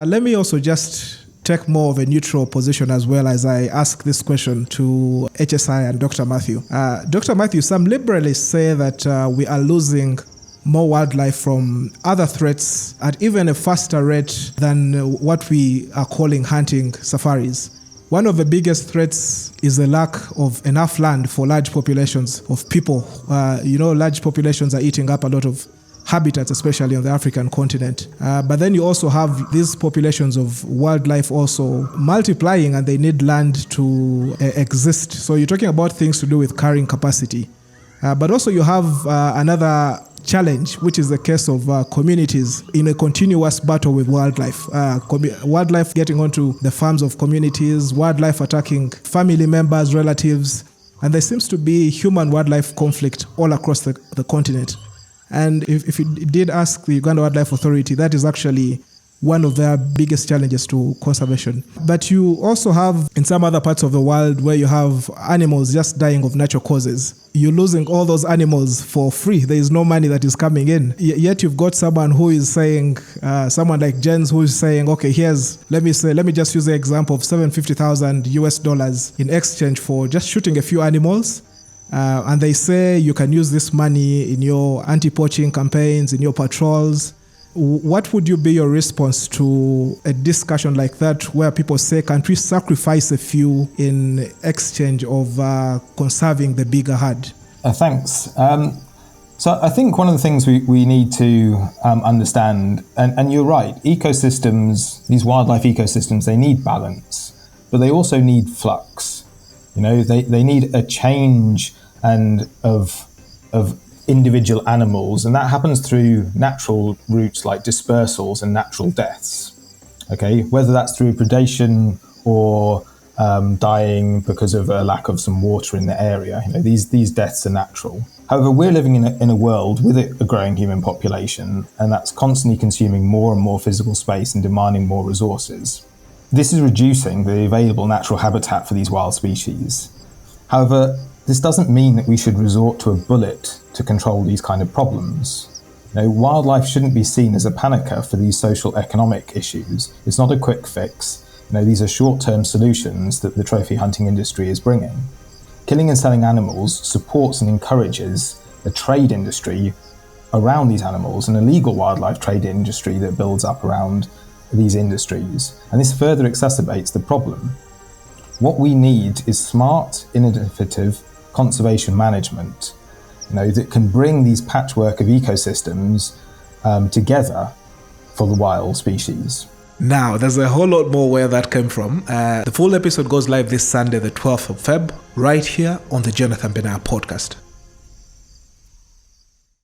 Let me also just take more of a neutral position as well as I ask this question to HSI and Dr. Matthew. Dr. Matthew, some liberalists say that we are losing more wildlife from other threats at even a faster rate than what we are calling hunting safaris. One of the biggest threats is the lack of enough land for large populations of people. Large populations are eating up a lot of habitats, especially on the African continent. But then you also have these populations of wildlife also multiplying, and they need land to exist. So you're talking about things to do with carrying capacity. But also you have another challenge, which is the case of communities in a continuous battle with wildlife. Wildlife getting onto the farms of communities, wildlife attacking family members, relatives, and there seems to be human-wildlife conflict all across the continent. And if you did ask the Uganda Wildlife Authority, that is actually one of their biggest challenges to conservation. But you also have in some other parts of the world where you have animals just dying of natural causes. You're losing all those animals for free. There is no money that is coming in. Yet you've got someone who is saying, someone like Jens, who is saying, okay, let me just use the example of $750,000 in exchange for just shooting a few animals. And they say you can use this money in your anti-poaching campaigns, in your patrols. What would be your response to a discussion like that where people say, can't we sacrifice a few in exchange of conserving the bigger herd? Thanks. So I think one of the things we need to understand, and you're right, ecosystems, these wildlife ecosystems, they need balance, but they also need flux. They need a change and of individual animals, and that happens through natural routes like dispersals and natural deaths. Okay, whether that's through predation or dying because of a lack of some water in the area, these deaths are natural. However, we're living in a world with a growing human population, and that's constantly consuming more and more physical space and demanding more resources. This is reducing the available natural habitat for these wild species. However, this doesn't mean that we should resort to a bullet to control these kind of problems. Wildlife shouldn't be seen as a panicker for these social economic issues. It's not a quick fix. These are short-term solutions that the trophy hunting industry is bringing. Killing and selling animals supports and encourages a trade industry around these animals, an illegal wildlife trade industry that builds up around these industries, and this further exacerbates the problem. What we need is smart, innovative conservation management, that can bring these patchwork of ecosystems together for the wild species. Now, there's a whole lot more where that came from. The full episode goes live this Sunday, the 12th of Feb, right here on the Jonathan Benaiah podcast.